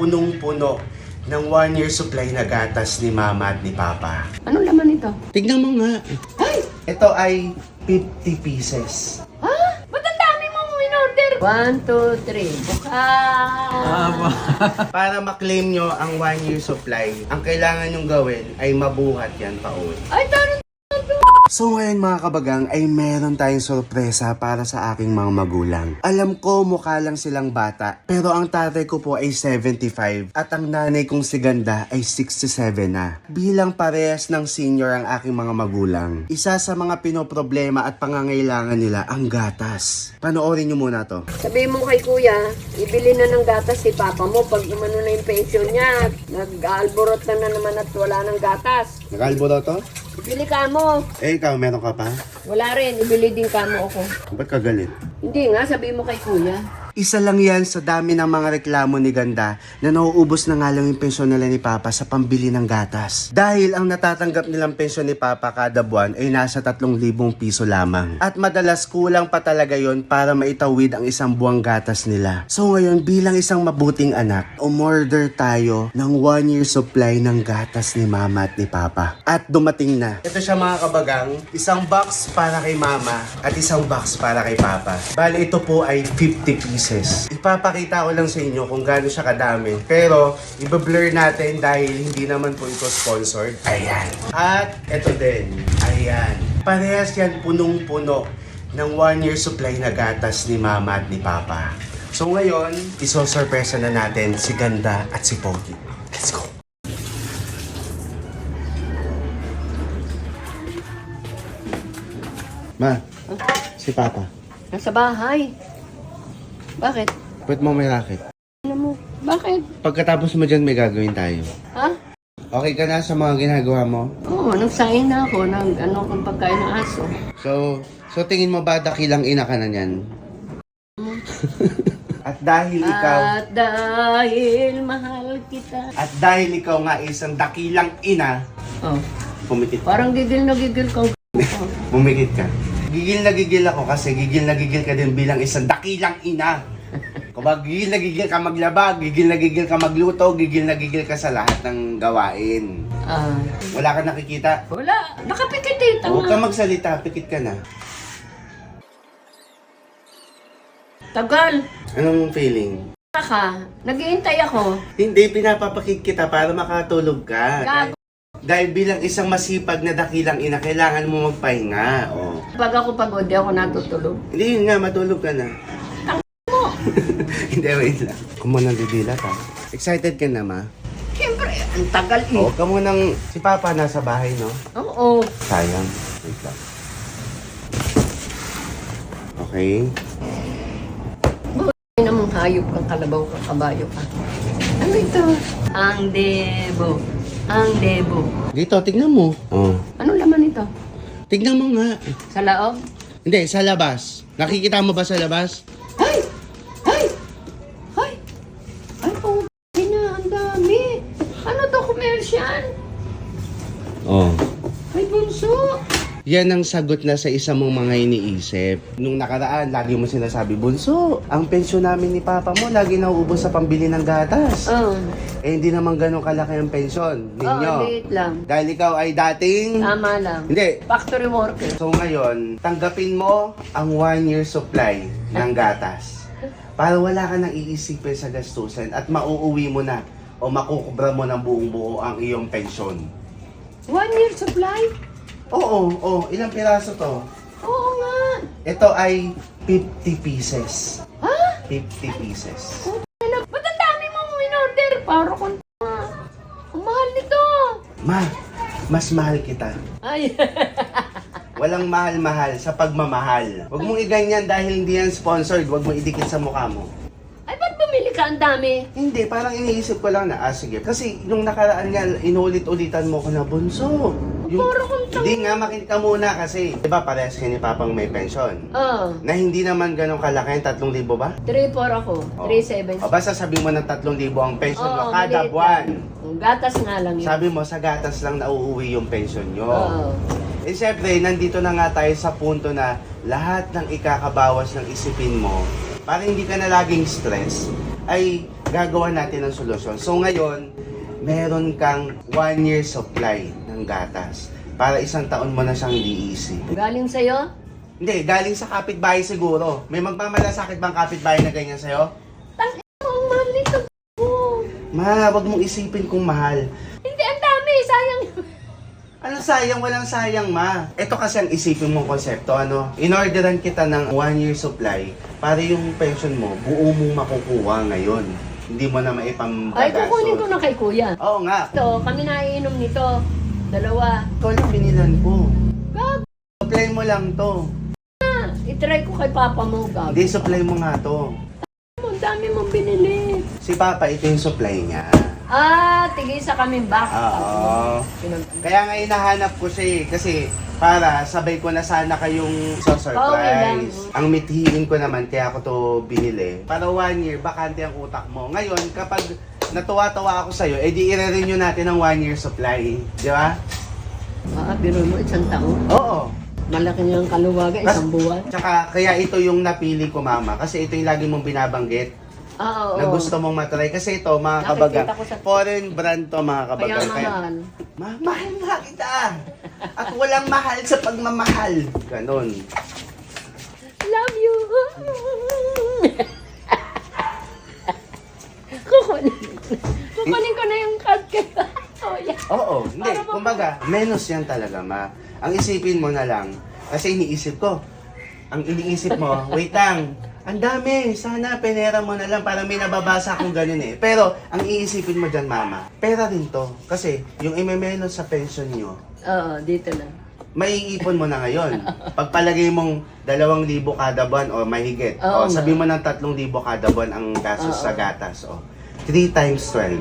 punong-puno ng 1 year supply na gatas ni Mama at ni Papa. Anong laman ito? Tignan mo nga. Ay! Ito ay 50 pieces. Ha? Ba't ang dami mong in-order? 1, 2, 3. Bukas! Para maklaim nyo ang 1 year supply, ang kailangan nyong gawin ay mabuhat yan pauwi. Ay, tarot! So ngayon mga kabagang ay meron tayong sorpresa para sa aking mga magulang. Alam ko mukha lang silang bata, pero ang tatay ko po ay 75 at ang nanay kong si Ganda ay 67 na. Bilang parehas ng senior ang aking mga magulang, isa sa mga pinoproblema at pangangailangan nila ang gatas. Panoorin nyo muna to. Sabihin mo kay kuya, ibili na ng gatas si papa mo pag umano na yung pension niya. Nag-aalborot na naman at wala ng gatas. Nakalbo daw to? Ibili ka mo. Eh ikaw, meron ka pa? Wala rin, ibili din ka mo ako. Ba't ka galit? Hindi nga, sabihin mo kay kuya. Isa lang yan sa dami ng mga reklamo ni Ganda na nauubos na nga lang yung pensyon nila ni Papa sa pambili ng gatas. Dahil ang natatanggap nilang pensyon ni Papa kada buwan ay nasa 3,000 piso lamang. At madalas kulang pa talaga yon para maitawid ang isang buwang gatas nila. So ngayon bilang isang mabuting anak, umorder tayo ng 1 year supply ng gatas ni Mama at ni Papa. At dumating na. Ito siya mga kabagang, isang box para kay Mama at isang box para kay Papa. Bali ito po ay 50 pieces. Ipapakita ko lang sa inyo kung gaano siya kadami. Pero, iba-blur natin dahil hindi naman po ito sponsored. Ayan. At ito din. Ayan. Parehas yan punong-puno ng 1 year supply na gatas ni Mama at ni Papa. So ngayon, isosurpresa na natin si Ganda at si Pogi. Let's go! Ma, si Papa. Nasa bahay. Bakit? Ba't mo may racket? Ano mo? Bakit? Pagkatapos mo dyan, may gagawin tayo. Ha? Okay ka na sa mga ginagawa mo? Oo, nagsain na ako ng kung pagkain ng aso. So tingin mo ba dakilang ina ka na niyan? At dahil ikaw, At dahil mahal kita. at dahil ikaw nga isang dakilang ina, Oh, pumikit ka. parang gigil na gigil kang Pumikit ka. Gigil na gigil ako kasi gigil na gigil ka din bilang isang dakilang ina. Kapag gigil na gigil ka maglaba, gigil na gigil ka magluto, gigil na gigil ka sa lahat ng gawain. Wala ka nakikita? Wala, nakapikit eh. Huwag ka Tama. magsalita, pikit ka na. Tagal. Anong feeling? Ka, nag-iintay ako. Hindi, pinapapakit kita para makatulog ka. Gago. Dahil bilang isang masipag na dakilang ina, kailangan mo magpahinga. Oh. Pag ako pagod, di ako natutulog. Hindi yun nga, matulog ka na. Mo, Hindi, wait lang. Kung mo nandidilat ha. Excited ka na, ma? siyempre, ang tagal eh. Huwag ka munang... Si Papa nasa bahay, no? Oo. Sayang. Wait lang. Okay. Ay namang hayop kang kalabaw kang kabayo ka. Ano ito? Ang debo. Ang debo. Dito, tignan mo. Oh. Anong laman ito? Tignan mo nga. Sa laog? Hindi, sa labas. Nakikita mo ba sa labas? Ay! Ay! Ay! Ay, oh, na, ang dami. Ano to, commercial? Oh. Ay, bunso. Yan ang sagot na sa isa mong mga iniisip. Nung nakaraan, lagi mo sinasabi, Bunso, ang pensyon namin ni Papa mo lagi nauubos sa pambili ng gatas. Oh. Eh, hindi naman ganun kalaki ang pensyon ninyo. Oh, liit lang. Dahil ikaw ay dating... Tama lang. Hindi. Factory worker. So ngayon, tanggapin mo ang 1 year supply ng gatas. Para wala ka nang iisipin sa gastusin at mauuwi mo na o makukubra mo ng buong buo ang iyong pensyon. 1 year supply? Oo, ilang piraso to? Oo nga. Ito ay 50 pieces. Ha? 50 pieces. Ano? Ba't ang dami mong in-order? Para kung ang mahal nito. Ma, mas mahal kita. Ay. Walang mahal-mahal sa pagmamahal. Huwag mong iganyan dahil hindi yan sponsored. Huwag mong idikit sa mukha mo. Ay, ba't bumili ka ang dami? Hindi, parang iniisip ko lang na, sige. Kasi nung nakaraan nga, inulit-ulitan mo ko na, Bunso. Puro kong Hindi nga, makinig ka muna kasi. Diba parehas kayo ni Papang may pension? Oh. Na hindi naman ganun kalaki, 3,000 ba? 3-4 ako. Oh. 3-7. O basta sabi mo ng 3,000 ang pension mo Oo, kada maliit buwan. lang. Gatas nga lang yun. Sabi mo, sa gatas lang nauuwi yung pension nyo. Oo. Eh syempre, nandito na nga tayo sa punto na lahat ng ikakabawas ng isipin mo, para hindi ka na laging stress, ay gagawa natin ng solusyon. So ngayon, meron kang 1 year supply ng gatas. Para isang taon mo na siyang iniisip. Galing sa'yo? Hindi, galing sa kapitbahay siguro. May magmamalasakit bang kapitbahay na ganyan sa'yo? Tangin mo, ang mahal nito. Ma, wag mong isipin kung mahal. Hindi, ang dami. Sayang. Ano sayang? Walang sayang, ma. Ito kasi ang isipin mong konsepto, ano? In-orderan kita ng 1 year supply para yung pension mo, buo mong makukuha ngayon. Hindi mo na maipambagastos. Ay, kukunin ko na kay kuya. Oo nga. Ito, kami naiinom nito. Dalawa. Ikaw lang binilan ko. Gag, Supply mo lang to. itry ko kay papa mo, gag. Hindi, supply mo nga to. Ang dami mong binili. Si Papa, ito yung supply niya. Tigisa kami back. Oo. Kaya nga hinahanap ko siya eh. Kasi para sabay ko na sana kayong Okay lang. surprise. Ang mithiin ko naman, kaya ako to binili. Para 1 year, bakante ang utak mo. Ngayon, kapag natuwa-tawa ako sa'yo, edi i-renew natin ang 1 year supply. Di ba? Biro mo, isang taon. Oo. Malaki niyang kaluwaga, isang buwan. Tsaka, kaya ito yung napili ko, Mama. Kasi ito yung lagi mong binabanggit. Oo. Na gusto mong matry. Kasi ito, mga kabagang, Nakikita ko sa- foreign brand to, mga Kaya kabagang. mahal. Mahal nga kita. At walang mahal sa pagmamahal. Ganon. Love you. Kukunin ko na yung card ko. Oh, yeah. Oo, hindi. Para Kumbaga, menos yan talaga, ma. Ang isipin mo na lang, kasi iniisip ko, ang iniisip mo, wait lang, ang dami, sana penera mo na lang para may nababasa akong ganun eh. Pero, ang iisipin mo dyan, mama, pera rin to. Kasi, yung imemenos sa pension nyo, Oo, dito na. maiipon mo na ngayon. Pagpalagay mong 2,000 kada buwan o mahigit, Oo o sabi nga. mo ng 3,000 kada buwan ang gastos Oo. sa gatas, o 3 times 12.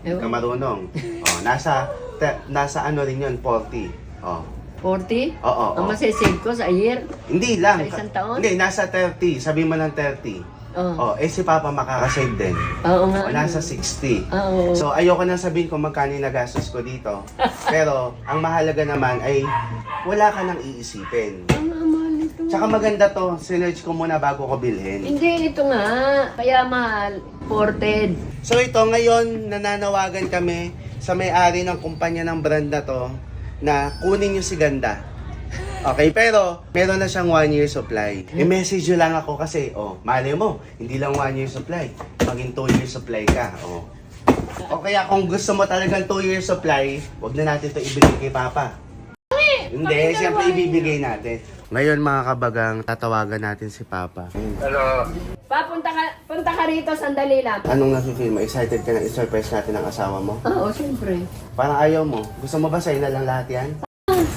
Ewan. Ka marunong. Oh, nasa ano rin 'yon, 40. Oh. 40? Oo. Ang masisave ko sa year? Hindi lang. Sa isang taon? Hindi, nasa 30. Sabi mo ng 30. Oo. Oh, si Papa makakasave din. Oo nga. O, nasa 60. Oo. So, ayoko nang sabihin kung magkano yung nagastos ko dito. Pero, ang mahalaga naman ay wala ka nang iisipin. Ang mahal nito. Tsaka maganda to, sinerge ko muna bago ko bilhin. Hindi, ito nga. Kaya mahal. Ported. So ito, ngayon, nananawagan kami sa may-ari ng kumpanya ng brand na to na kunin nyo si Ganda. Okay, pero meron na siyang 1 year supply. I-message nyo lang ako kasi, mali mo, hindi lang 1 year supply, maging 2 year supply ka. O kaya kung gusto mo talagang 2 year supply, wag na natin to ibigay kay Papa. Hindi, siyempre ibibigay natin. Ngayon mga kabagang, tatawagan natin si Papa. Punta ka rito, sandali lang. Anong nafe-feel mo? Excited ka na i-surprise natin ang asawa mo? Oo, siyempre. Parang ayaw mo. Gusto mo ba sa'yo na lang lahat yan?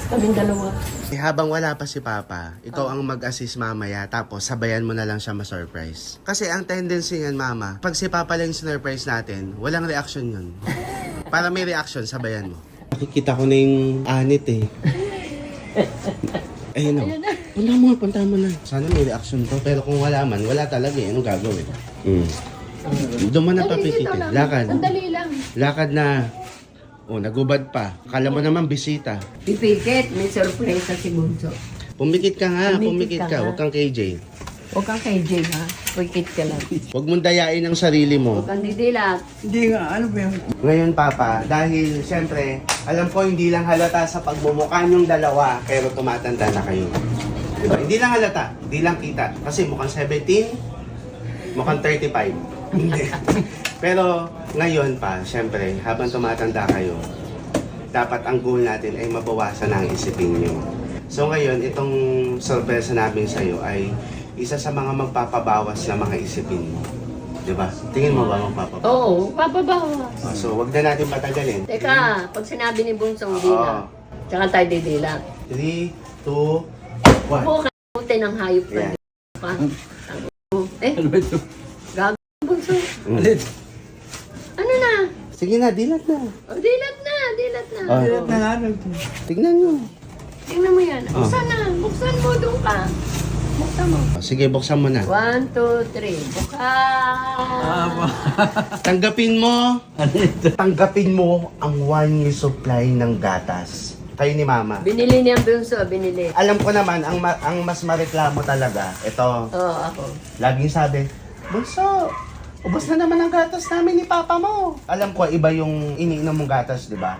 Kaming dalawa. Habang wala pa si Papa, ikaw ang mag-assist mamaya tapos sabayan mo na lang siya ma-surprise. Kasi ang tendency niyan, Mama, pag si Papa lang surprise natin, walang reaction yun. Para may reaction, sabayan mo. Nakikita ko na yung anit eh. Ayun o. Punta mo na. Sana may reaction to. Pero kung wala man, wala talaga eh. Anong gagawin? Doon mo na papikitin. Lakad. Sandali lang. Lakad na. Nagubad pa. Kala mo naman bisita. Pipikit, may surprise sa si Bunso. Pumikit ka nga, Pumikit pumikit ka ka. nga. Huwag kang KJ. Huwag kang kay Jay, ha? Pumikit ka lang. Huwag mong dayain ang sarili mo. Huwag kang didilat. Hindi nga, ano ba yung... Ngayon, Papa, dahil siyempre, alam ko hindi lang halata sa pagmumukha niyong dalawa, pero tumatanda na kayo. Diba? Hindi lang halata, hindi lang kita. Kasi mukhang 17, mukhang 35. Hindi. Pero ngayon pa, siyempre, habang tumatanda kayo, dapat ang goal natin ay mabawasan ang isipin niyo. So ngayon, itong sorpresa namin sa'yo ay isa sa mga magpapabawas na mga isipin mo. Diba? Tingin mo ba magpapabawas? Oo, papabawas. So, wag na natin patagalin. Teka, pag sinabi ni Bunso, hindi Oo. na. Tsaka tayo didilat. 3, 2, 1. Buka puti ng hayop ka. Yan. Pa. Ano ba ito? Gago Bunso. Alin? Ano na? Sige na, dilat na. Dilat na, dilat na. Oh. Hirap na nga lang. Tignan mo. Tingnan mo yan. Buksan na. Buksan mo, doon ka. Buksan mo. Sige, buksan mo na. 1, 2, 3. Bukas. Tanggapin mo. Ano ito? Tanggapin mo ang 1 year supply ng gatas. Kayo ni Mama. Binili niya ang Bunso, binili. Alam ko naman, ang mas mareklamo talaga, ito, Oo, ako. laging sabi, Bunso, Ubos na naman ang gatas namin ni Papa mo. Alam ko, iba yung iniinom mong gatas, di ba?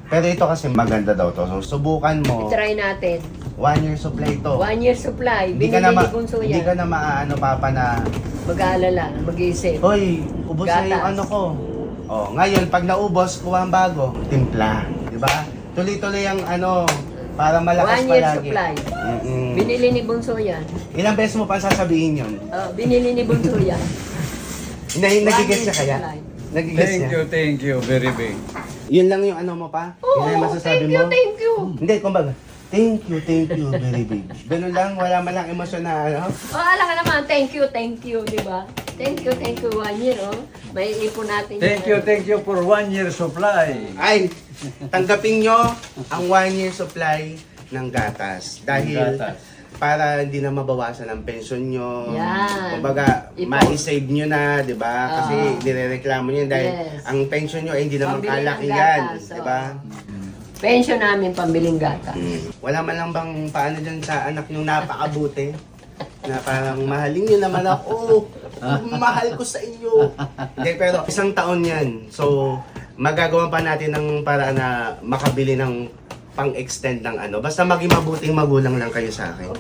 Pero ito kasi maganda daw to. So, subukan mo. I-try natin. 1 year supply to. 1 year supply. Hindi ka na, Binili ni Bunso hindi yan. ka na maaano, Papa, na Mag-aalala, mag-iisip. hoy, ubos na yung Gatas. ano ko. Oh, ngayon, pag naubos, kuha ang bago. Timpla. Di ba? Tuloy-tuloy ang ano, para malakas 1 year palagi. supply. Mm-mm. Binili ni Bunso yan. Ilang beses mo pa sasabihin yun? Binili ni Bunso yan. Nagigets 1 siya kaya? year supply. Nagigets niya? Thank you, very big. Yun lang yung ano mo pa? Oo, Yun lang yung masasabi mo? thank you. Hindi, kumbaga, thank you, very big. Ganun lang, wala man lang emosyon na ano. Alam ka naman, thank you, di ba? Thank you, 1 year, oh. May ipon natin. Thank you for 1 year supply. Ay, tanggapin nyo ang 1 year supply ng gatas. Dahil Gatas. para hindi na mabawasan ang pensyon nyo. Yan. Kumbaga, Ipon. ma-save nyo na, di ba? Kasi nirereklamo nyo yun dahil Yes. ang pensyon nyo ay hindi naman Pambili ng kalaki yan. gatas, Di ba? Pension namin, pambiling gata. Wala man lang bang paano dyan sa anak yung napakabuti? Na parang mahalin nyo naman ako. Mahal ko sa inyo. Hindi, pero isang taon yan. So, magagawa pa natin ng paraan na makabili ng pang-extend ng ano. Basta maging mabuting magulang lang kayo sa akin.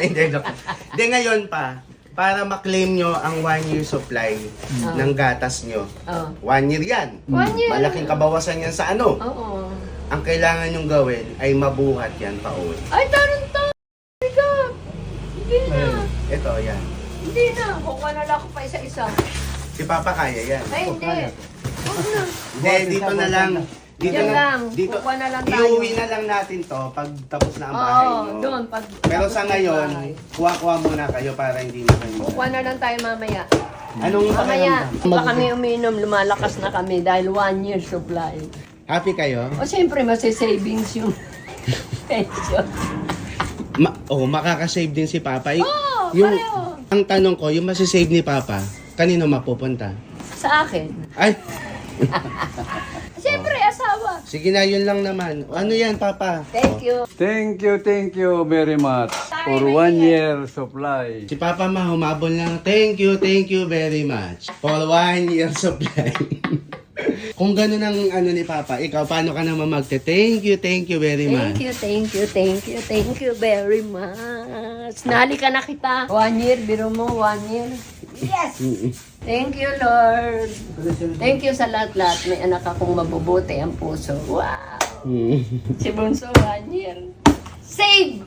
Hindi, joke. Hindi, ngayon pa, para maklaim nyo ang 1 year supply ng gatas nyo. Oh. 1 year yan. 1 year. Malaking kabawasan yan sa ano. Oo. Ang kailangan nyong gawin ay mabuhat yan pa uwi. Ay, tarantang! Hindi na. Ito, yan. Hindi na. Kukuha na lang ako pa isa-isa. Si Papa kaya yan. Ay, hindi. Huwag na. Hindi, dito na lang. Dito Yan lang. Dito, Kukuha na lang tayo. iuwi na lang natin to pag tapos na ang bahay Oo, nyo. doon. Pag, Pero sa tapos ngayon, ng bahay. kuha-kuha muna kayo para hindi na kayo. Kukuha na lang tayo mamaya. Anong Mamaya, pakiramdam? pa kami uminom, lumalakas na kami dahil 1 year supply. Happy kayo? O siyempre, masisavings yung pension. Makakasave din si Papa. Oo, pareho. Ang tanong ko, yung masisave ni Papa, kanino mapupunta? Sa akin. Ay, Siyempre, asawa. sige na, yun lang naman. Ano yan, Papa? Thank you. Thank you very much for 1 year supply. Si Papa Ma, humabol lang. Thank you very much for 1 year supply. Kung gano'n ang ano ni Papa, ikaw, paano ka naman thank you very much. Thank you very much. Nali ka na kita. 1 year, biro mo, 1 year. Yes! Thank you, Lord. Thank you sa lahat-lahat. May anak akong mabubuti ang puso. Wow! Si Bunso, 1 year. Save!